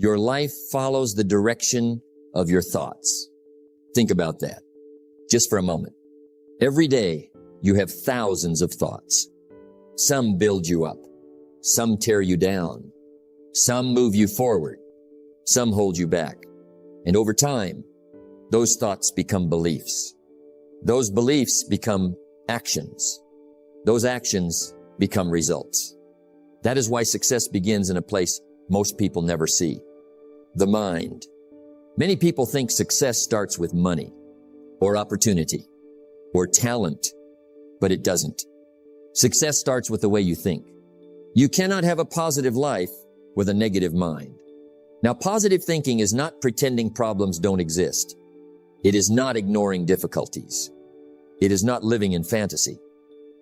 Your life follows the direction of your thoughts. Think about that just for a moment. Every day, you have thousands of thoughts. Some build you up. Some tear you down. Some move you forward. Some hold you back. And over time, those thoughts become beliefs. Those beliefs become actions. Those actions become results. That is why success begins in a place most people never see. The mind. Many people think success starts with money, or opportunity, or talent, but it doesn't. Success starts with the way you think. You cannot have a positive life with a negative mind. Now, positive thinking is not pretending problems don't exist. It is not ignoring difficulties. It is not living in fantasy.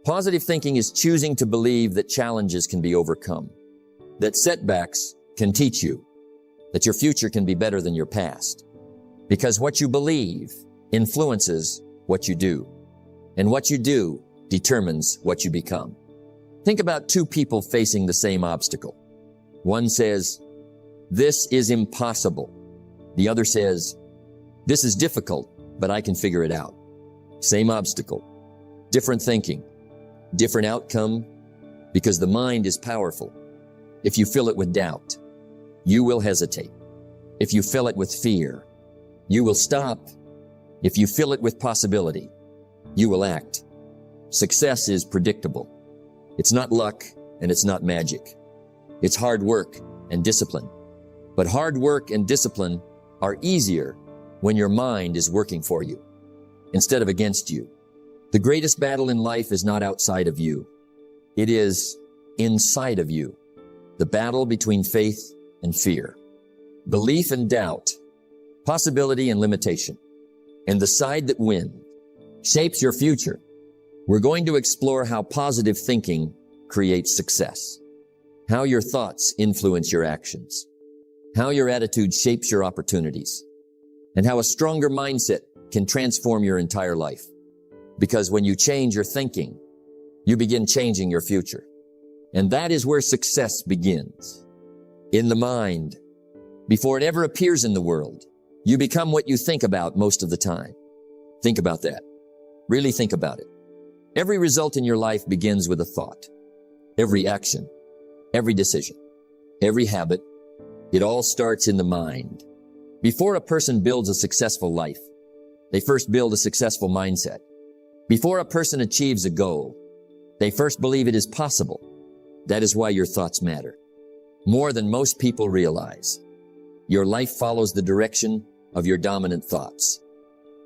Positive thinking is choosing to believe that challenges can be overcome, that setbacks can teach you, that your future can be better than your past. Because what you believe influences what you do, and what you do determines what you become. Think about two people facing the same obstacle. One says, "This is impossible." The other says, "This is difficult, but I can figure it out." Same obstacle, different thinking, different outcome, because the mind is powerful. If you fill it with doubt, you will hesitate. If you fill it with fear, you will stop. If you fill it with possibility, you will act. Success is predictable. It's not luck and it's not magic. It's hard work and discipline. But hard work and discipline are easier when your mind is working for you instead of against you. The greatest battle in life is not outside of you. It is inside of you. The battle between faith and fear, belief and doubt, possibility and limitation. And the side that wins shapes your future. We're going to explore how positive thinking creates success, how your thoughts influence your actions, how your attitude shapes your opportunities, and how a stronger mindset can transform your entire life. Because when you change your thinking, you begin changing your future. And that is where success begins. In the mind. Before it ever appears in the world, you become what you think about most of the time. Think about that. Really think about it. Every result in your life begins with a thought. Every action, every decision, every habit, it all starts in the mind. Before a person builds a successful life, they first build a successful mindset. Before a person achieves a goal, they first believe it is possible. That is why your thoughts matter. More than most people realize. Your life follows the direction of your dominant thoughts.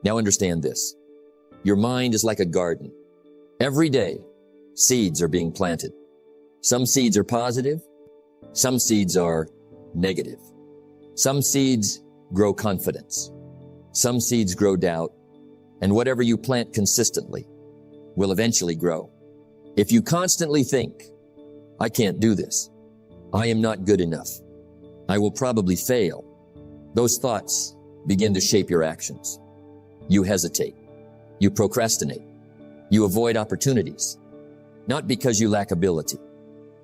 Now understand this. Your mind is like a garden. Every day, seeds are being planted. Some seeds are positive. Some seeds are negative. Some seeds grow confidence. Some seeds grow doubt. And whatever you plant consistently will eventually grow. If you constantly think, "I can't do this. I am not good enough. I will probably fail," those thoughts begin to shape your actions. You hesitate. You procrastinate. You avoid opportunities. Not because you lack ability,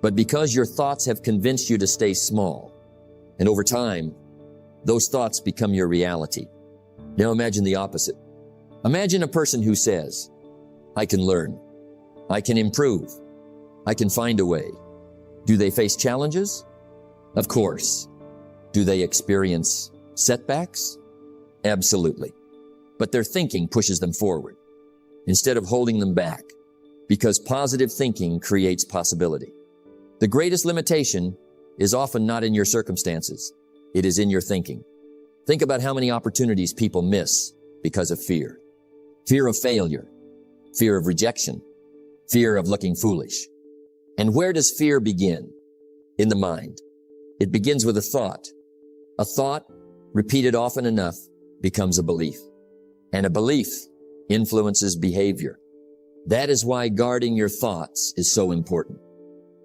but because your thoughts have convinced you to stay small. And over time, those thoughts become your reality. Now imagine the opposite. Imagine a person who says, "I can learn. I can improve. I can find a way." Do they face challenges? Of course. Do they experience setbacks? Absolutely. But their thinking pushes them forward instead of holding them back, because positive thinking creates possibility. The greatest limitation is often not in your circumstances. It is in your thinking. Think about how many opportunities people miss because of fear. Fear of failure, fear of rejection, fear of looking foolish. And where does fear begin? In the mind. It begins with a thought. A thought, repeated often enough, becomes a belief. And a belief influences behavior. That is why guarding your thoughts is so important.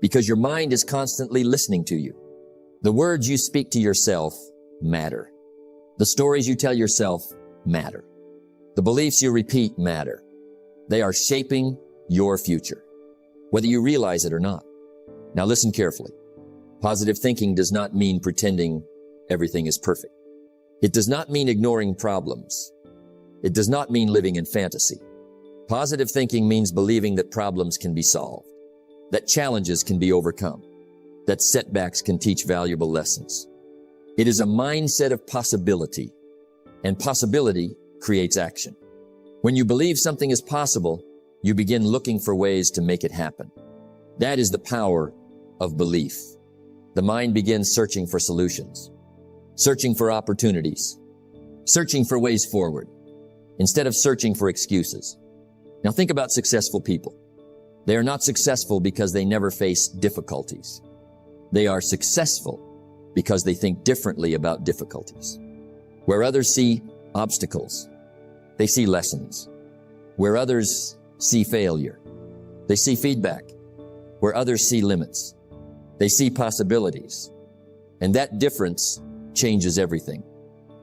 Because your mind is constantly listening to you. The words you speak to yourself matter. The stories you tell yourself matter. The beliefs you repeat matter. They are shaping your future, whether you realize it or not. Now listen carefully. Positive thinking does not mean pretending everything is perfect. It does not mean ignoring problems. It does not mean living in fantasy. Positive thinking means believing that problems can be solved, that challenges can be overcome, that setbacks can teach valuable lessons. It is a mindset of possibility, and possibility creates action. When you believe something is possible, you begin looking for ways to make it happen. That is the power of belief. The mind begins searching for solutions, searching for opportunities, searching for ways forward, instead of searching for excuses. Now think about successful people. They are not successful because they never face difficulties. They are successful because they think differently about difficulties. Where others see obstacles, they see lessons. Where others see failure, they see feedback. Where others see limits, they see possibilities. And that difference changes everything,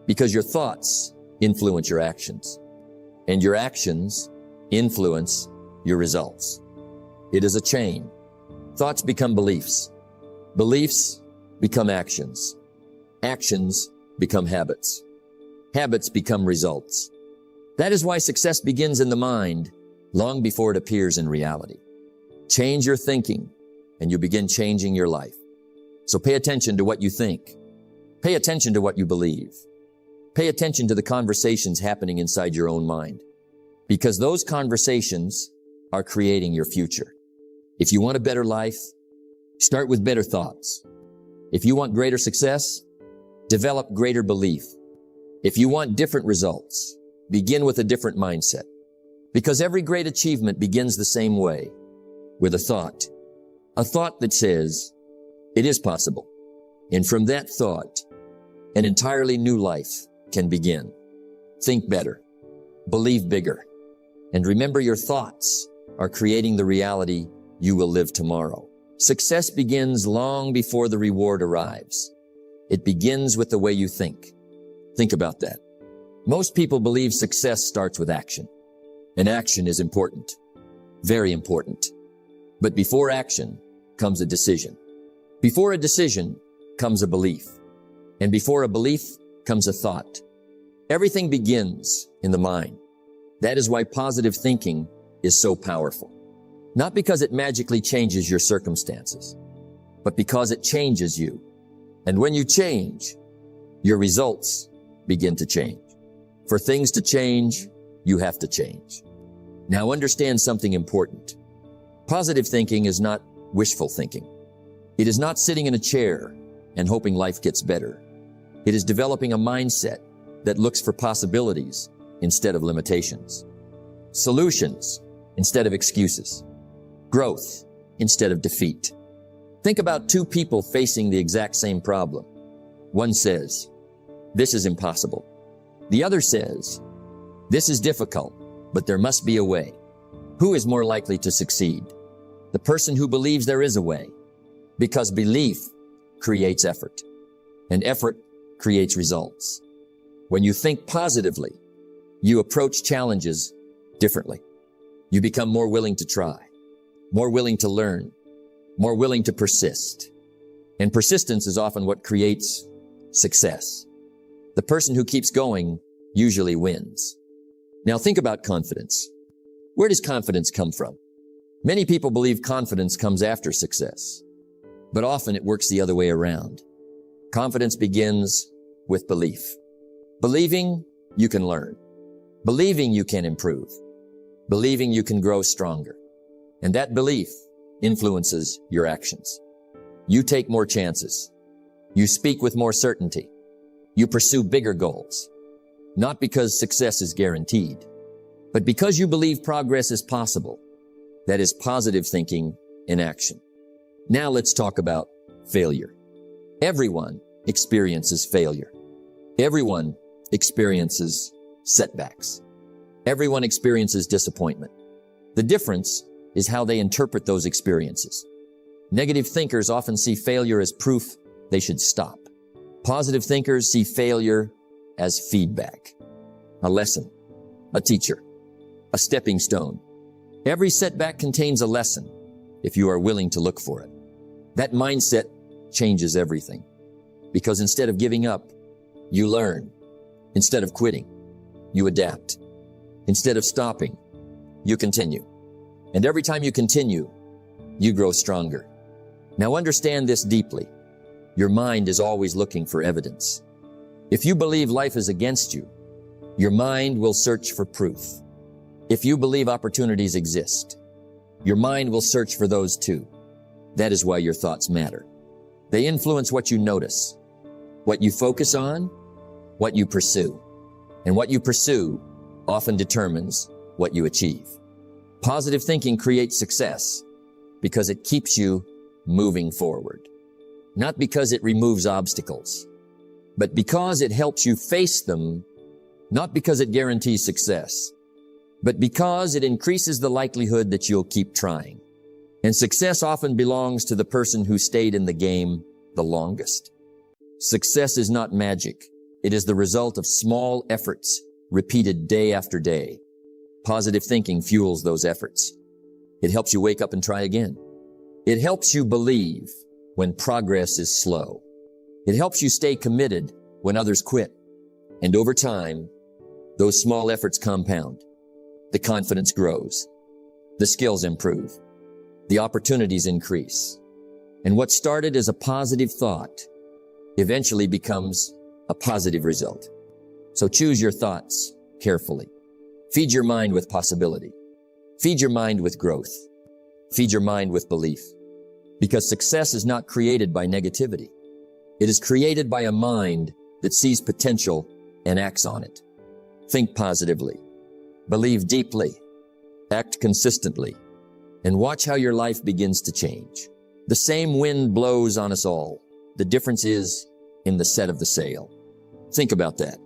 because your thoughts influence your actions, and your actions influence your results. It is a chain. Thoughts become beliefs. Beliefs become actions. Actions become habits. Habits become results. That is why success begins in the mind long before it appears in reality. Change your thinking, and you begin changing your life. So pay attention to what you think. Pay attention to what you believe. Pay attention to the conversations happening inside your own mind, because those conversations are creating your future. If you want a better life, start with better thoughts. If you want greater success, develop greater belief. If you want different results, begin with a different mindset. Because every great achievement begins the same way, with a thought that says, it is possible. And from that thought, an entirely new life can begin. Think better, believe bigger, and remember your thoughts are creating the reality you will live tomorrow. Success begins long before the reward arrives. It begins with the way you think. Think about that. Most people believe success starts with action, and action is important, very important. But before action comes a decision. Before a decision comes a belief. And before a belief comes a thought. Everything begins in the mind. That is why positive thinking is so powerful. Not because it magically changes your circumstances, but because it changes you. And when you change, your results begin to change. For things to change, you have to change. Now understand something important. Positive thinking is not wishful thinking. It is not sitting in a chair and hoping life gets better. It is developing a mindset that looks for possibilities instead of limitations, solutions instead of excuses, growth instead of defeat. Think about two people facing the exact same problem. One says, "This is impossible." The other says, "This is difficult, but there must be a way." Who is more likely to succeed? The person who believes there is a way, because belief creates effort, and effort creates results. When you think positively, you approach challenges differently. You become more willing to try, more willing to learn, more willing to persist. And persistence is often what creates success. The person who keeps going usually wins. Now think about confidence. Where does confidence come from? Many people believe confidence comes after success, but often it works the other way around. Confidence begins with belief. Believing you can learn. Believing you can improve. Believing you can grow stronger. And that belief influences your actions. You take more chances. You speak with more certainty. You pursue bigger goals. Not because success is guaranteed, but because you believe progress is possible. That is positive thinking in action. Now let's talk about failure. Everyone experiences failure. Everyone experiences setbacks. Everyone experiences disappointment. The difference is how they interpret those experiences. Negative thinkers often see failure as proof they should stop. Positive thinkers see failure as feedback, a lesson, a teacher, a stepping stone. Every setback contains a lesson if you are willing to look for it. That mindset changes everything. Because instead of giving up, you learn. Instead of quitting, you adapt. Instead of stopping, you continue. And every time you continue, you grow stronger. Now understand this deeply. Your mind is always looking for evidence. If you believe life is against you, your mind will search for proof. If you believe opportunities exist, your mind will search for those too. That is why your thoughts matter. They influence what you notice, what you focus on, what you pursue. And what you pursue often determines what you achieve. Positive thinking creates success because it keeps you moving forward. Not because it removes obstacles, but because it helps you face them. Not because it guarantees success, but because it increases the likelihood that you'll keep trying. And success often belongs to the person who stayed in the game the longest. Success is not magic. It is the result of small efforts repeated day after day. Positive thinking fuels those efforts. It helps you wake up and try again. It helps you believe when progress is slow. It helps you stay committed when others quit. And over time, those small efforts compound. The confidence grows. The skills improve. The opportunities increase. And what started as a positive thought eventually becomes a positive result. So choose your thoughts carefully. Feed your mind with possibility. Feed your mind with growth. Feed your mind with belief. Because success is not created by negativity. It is created by a mind that sees potential and acts on it. Think positively. Believe deeply. Act consistently. And watch how your life begins to change. The same wind blows on us all. The difference is in the set of the sail. Think about that.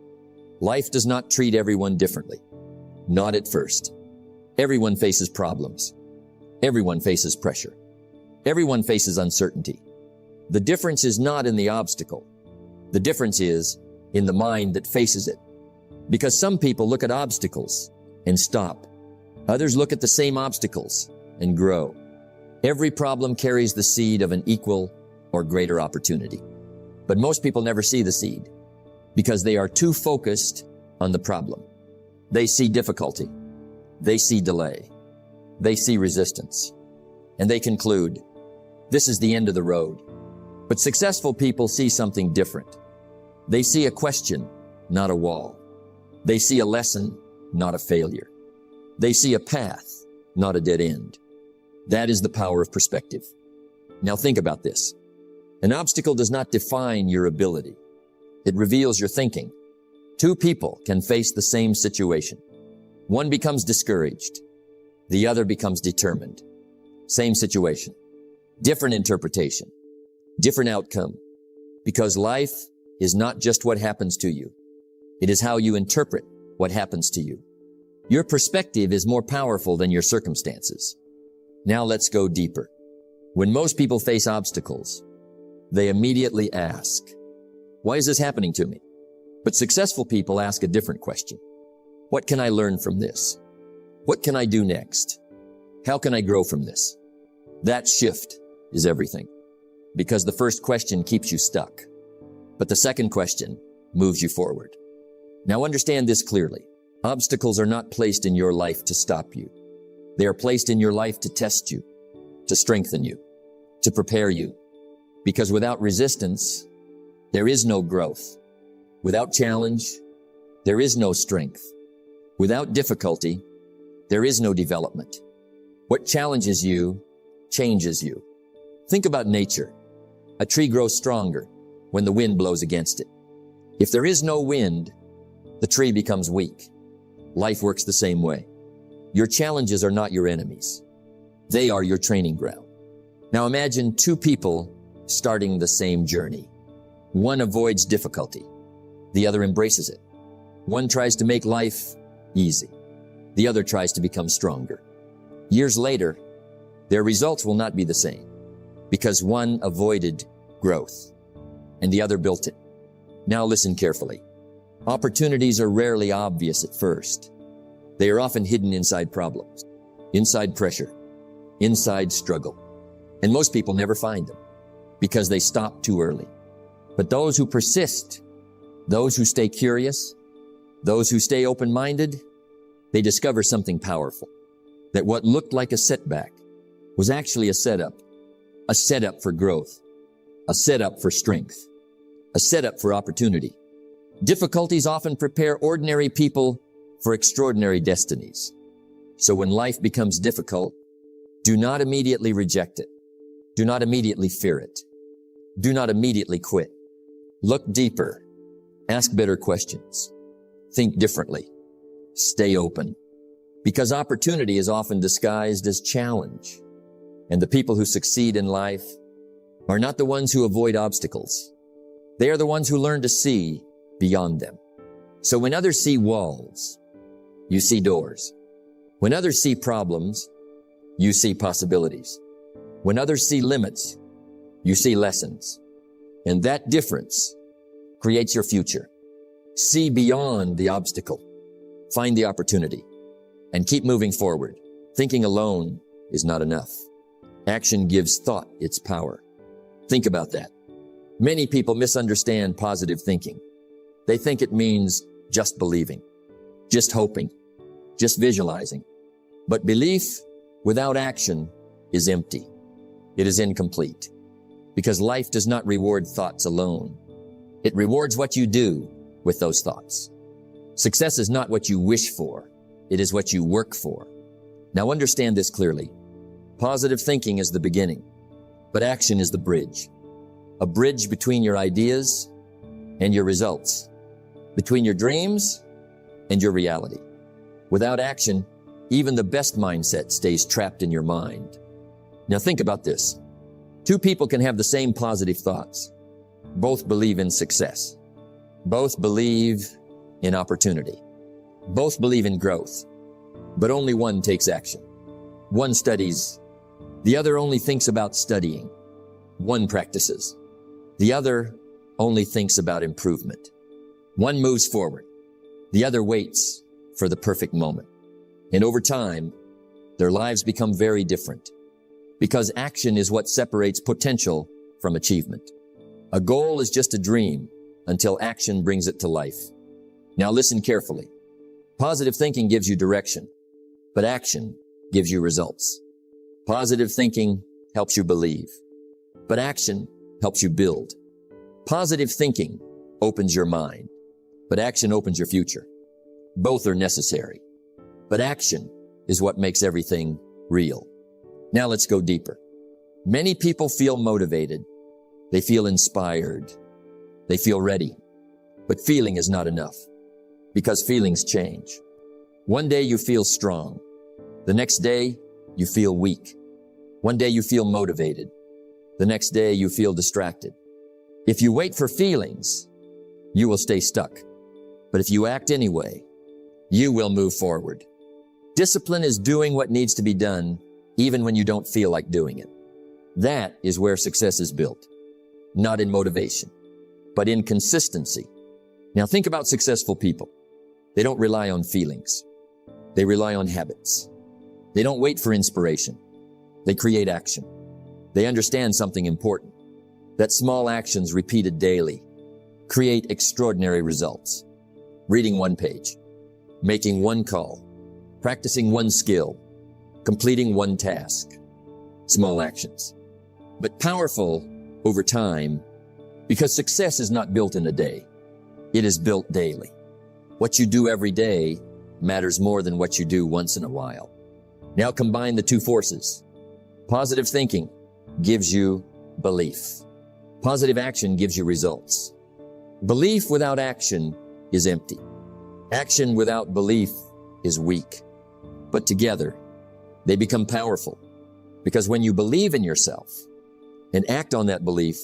Life does not treat everyone differently. Not at first. Everyone faces problems. Everyone faces pressure. Everyone faces uncertainty. The difference is not in the obstacle. The difference is in the mind that faces it. Because some people look at obstacles and stop. Others look at the same obstacles and grow. Every problem carries the seed of an equal or greater opportunity. But most people never see the seed because they are too focused on the problem. They see difficulty. They see delay. They see resistance. And they conclude, this is the end of the road. But successful people see something different. They see a question, not a wall. They see a lesson, not a failure. They see a path, not a dead end. That is the power of perspective. Now think about this. An obstacle does not define your ability. It reveals your thinking. Two people can face the same situation. One becomes discouraged. The other becomes determined. Same situation. Different interpretation. Different outcome. Because life is not just what happens to you. It is how you interpret what happens to you. Your perspective is more powerful than your circumstances. Now let's go deeper. When most people face obstacles, they immediately ask, why is this happening to me? But successful people ask a different question. What can I learn from this? What can I do next? How can I grow from this? That shift is everything. Because the first question keeps you stuck. But the second question moves you forward. Now understand this clearly. Obstacles are not placed in your life to stop you. They are placed in your life to test you, to strengthen you, to prepare you. Because without resistance, there is no growth. Without challenge, there is no strength. Without difficulty, there is no development. What challenges you, changes you. Think about nature. A tree grows stronger when the wind blows against it. If there is no wind, the tree becomes weak. Life works the same way. Your challenges are not your enemies. They are your training ground. Now imagine two people starting the same journey. One avoids difficulty. The other embraces it. One tries to make life easy. The other tries to become stronger. Years later, their results will not be the same because one avoided growth and the other built it. Now listen carefully. Opportunities are rarely obvious at first. They are often hidden inside problems, inside pressure, inside struggle. And most people never find them because they stop too early. But those who persist, those who stay curious, those who stay open-minded, they discover something powerful. That what looked like a setback was actually a setup for growth, a setup for strength, a setup for opportunity. Difficulties often prepare ordinary people for extraordinary destinies. So when life becomes difficult, do not immediately reject it. Do not immediately fear it. Do not immediately quit. Look deeper. Ask better questions. Think differently. Stay open. Because opportunity is often disguised as challenge. And the people who succeed in life are not the ones who avoid obstacles. They are the ones who learn to see beyond them. So when others see walls, you see doors. When others see problems, you see possibilities. When others see limits, you see lessons. And that difference creates your future. See beyond the obstacle. Find the opportunity. And keep moving forward. Thinking alone is not enough. Action gives thought its power. Think about that. Many people misunderstand positive thinking. They think it means just believing, just hoping, just visualizing. But belief without action is empty. It is incomplete. Because life does not reward thoughts alone. It rewards what you do with those thoughts. Success is not what you wish for. It is what you work for. Now understand this clearly. Positive thinking is the beginning, but action is the bridge. A bridge between your ideas and your results, between your dreams and your reality. Without action, even the best mindset stays trapped in your mind. Now think about this. Two people can have the same positive thoughts. Both believe in success. Both believe in opportunity. Both believe in growth. But only one takes action. One studies. The other only thinks about studying. One practices. The other only thinks about improvement. One moves forward. The other waits for the perfect moment. And over time, their lives become very different. Because action is what separates potential from achievement. A goal is just a dream until action brings it to life. Now listen carefully. Positive thinking gives you direction, but action gives you results. Positive thinking helps you believe, but action helps you build. Positive thinking opens your mind, but action opens your future. Both are necessary, but action is what makes everything real. Now let's go deeper. Many people feel motivated. They feel inspired. They feel ready. But feeling is not enough because feelings change. One day you feel strong. The next day you feel weak. One day you feel motivated. The next day you feel distracted. If you wait for feelings, you will stay stuck. But if you act anyway, you will move forward. Discipline is doing what needs to be done even when you don't feel like doing it. That is where success is built. Not in motivation, but in consistency. Now think about successful people. They don't rely on feelings. They rely on habits. They don't wait for inspiration. They create action. They understand something important, that small actions repeated daily create extraordinary results. Reading one page, making one call, practicing one skill, completing one task. Small actions, but powerful over time, because success is not built in a day. It is built daily. What you do every day matters more than what you do once in a while. Now combine the two forces. Positive thinking gives you belief. Positive action gives you results. Belief without action is empty. Action without belief is weak. But together, they become powerful. Because when you believe in yourself and act on that belief,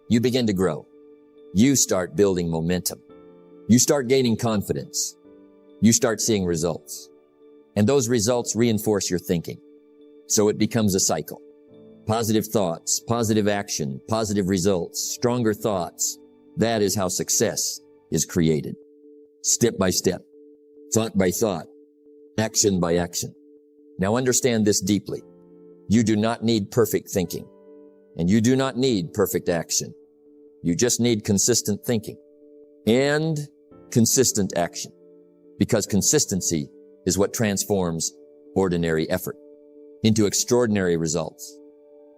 you begin to grow. You start building momentum. You start gaining confidence. You start seeing results. And those results reinforce your thinking. So it becomes a cycle. Positive thoughts, positive action, positive results, stronger thoughts. That is how success is created. Step by step, thought by thought, action by action. Now understand this deeply. You do not need perfect thinking, and you do not need perfect action. You just need consistent thinking and consistent action, because consistency is what transforms ordinary effort into extraordinary results.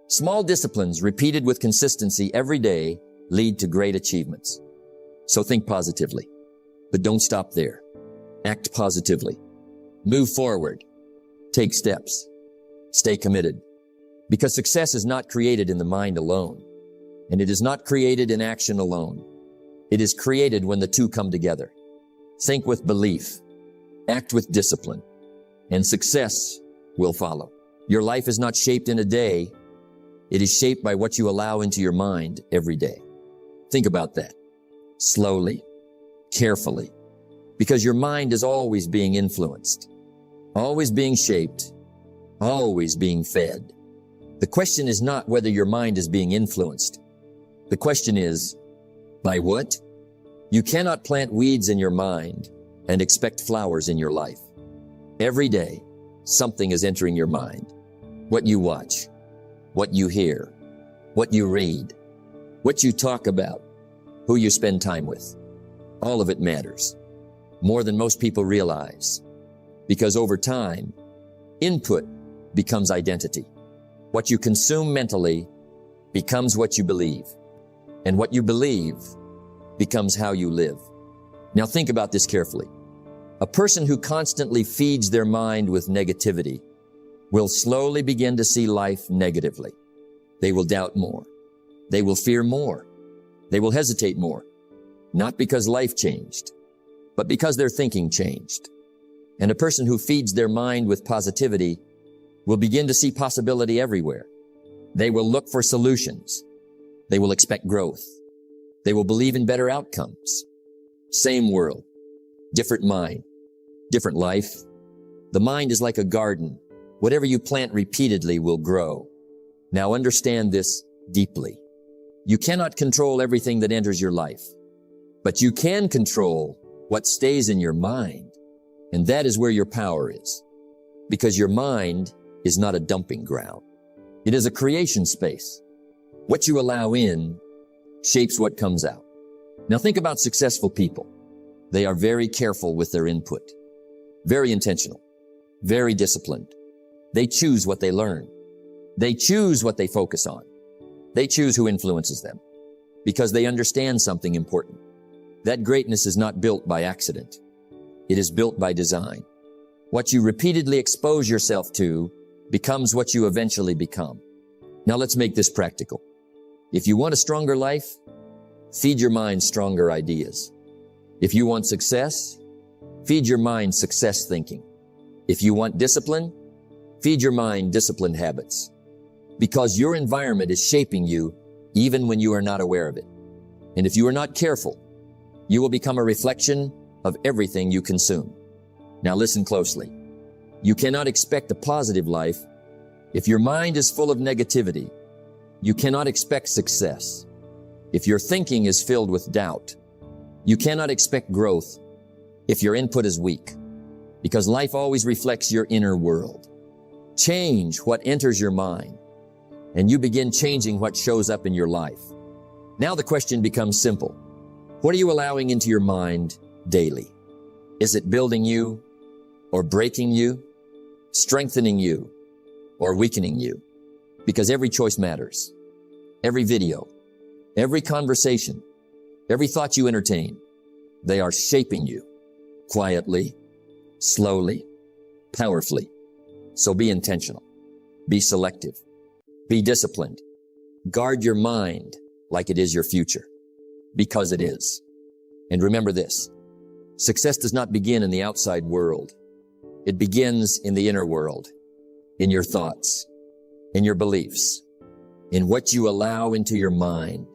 Small disciplines repeated with consistency every day lead to great achievements. So think positively, but don't stop there. Act positively. Move forward. Take steps. Stay committed. Because success is not created in the mind alone, and it is not created in action alone. It is created when the two come together. Think with belief, act with discipline, and success will follow. Your life is not shaped in a day. It is shaped by what you allow into your mind every day. Think about that. Slowly, carefully, because your mind is always being influenced, always being shaped, always being fed. The question is not whether your mind is being influenced. The question is, by what? You cannot plant weeds in your mind and expect flowers in your life. Every day, something is entering your mind. What you watch, what you hear, what you read, what you talk about, who you spend time with. All of it matters, more than most people realize, because over time, input becomes identity. What you consume mentally becomes what you believe, and what you believe becomes how you live. Now think about this carefully. A person who constantly feeds their mind with negativity will slowly begin to see life negatively. They will doubt more. They will fear more. They will hesitate more. Not because life changed, but because their thinking changed. And a person who feeds their mind with positivity will begin to see possibility everywhere. They will look for solutions. They will expect growth. They will believe in better outcomes. Same world, different mind, different life. The mind is like a garden. Whatever you plant repeatedly will grow. Now understand this deeply. You cannot control everything that enters your life, but you can control what stays in your mind. And that is where your power is, because your mind is not a dumping ground. It is a creation space. What you allow in shapes what comes out. Now think about successful people. They are very careful with their input, very intentional, very disciplined. They choose what they learn. They choose what they focus on. They choose who influences them because they understand something important. That greatness is not built by accident. It is built by design. What you repeatedly expose yourself to becomes what you eventually become. Now let's make this practical. If you want a stronger life, feed your mind stronger ideas. If you want success, feed your mind success thinking. If you want discipline, feed your mind disciplined habits. Because your environment is shaping you even when you are not aware of it. And if you are not careful, you will become a reflection of everything you consume. Now listen closely. You cannot expect a positive life if your mind is full of negativity. You cannot expect success if your thinking is filled with doubt. You cannot expect growth if your input is weak, because life always reflects your inner world. Change what enters your mind, and you begin changing what shows up in your life. Now the question becomes simple. What are you allowing into your mind daily? Is it building you or breaking you, strengthening you or weakening you? Because every choice matters. Every video, every conversation, every thought you entertain, they are shaping you quietly, slowly, powerfully. So be intentional, be selective, be disciplined. Guard your mind like it is your future, because it is. And remember this, success does not begin in the outside world. It begins in the inner world, in your thoughts, in your beliefs, in what you allow into your mind.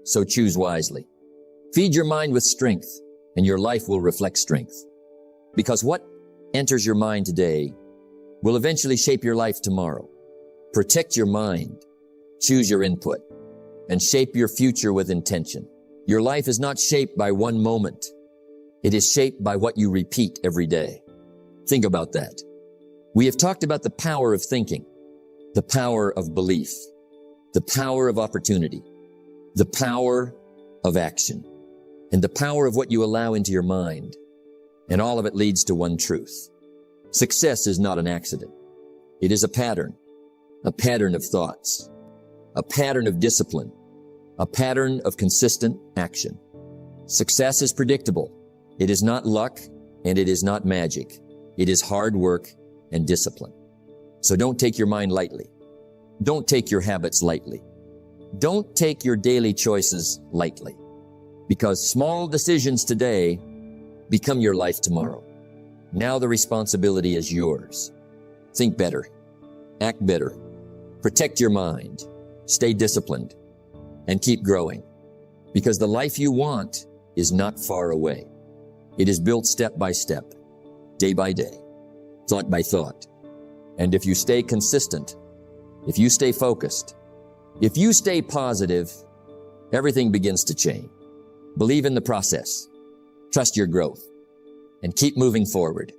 So choose wisely. Feed your mind with strength, and your life will reflect strength. Because what enters your mind today will eventually shape your life tomorrow. Protect your mind, choose your input, and shape your future with intention. Your life is not shaped by one moment. It is shaped by what you repeat every day. Think about that. We have talked about the power of thinking, the power of belief, the power of opportunity, the power of action and the power of what you allow into your mind. And all of it leads to one truth. Success is not an accident. It is a pattern of thoughts, a pattern of discipline, a pattern of consistent action. Success is predictable. It is not luck and it is not magic. It is hard work and discipline. So don't take your mind lightly. Don't take your habits lightly. Don't take your daily choices lightly, because small decisions today become your life tomorrow. Now the responsibility is yours. Think better, act better, protect your mind, stay disciplined, and keep growing, because the life you want is not far away. It is built step by step, day by day, thought by thought. And if you stay consistent, if you stay focused, if you stay positive, everything begins to change. Believe in the process, trust your growth, and keep moving forward.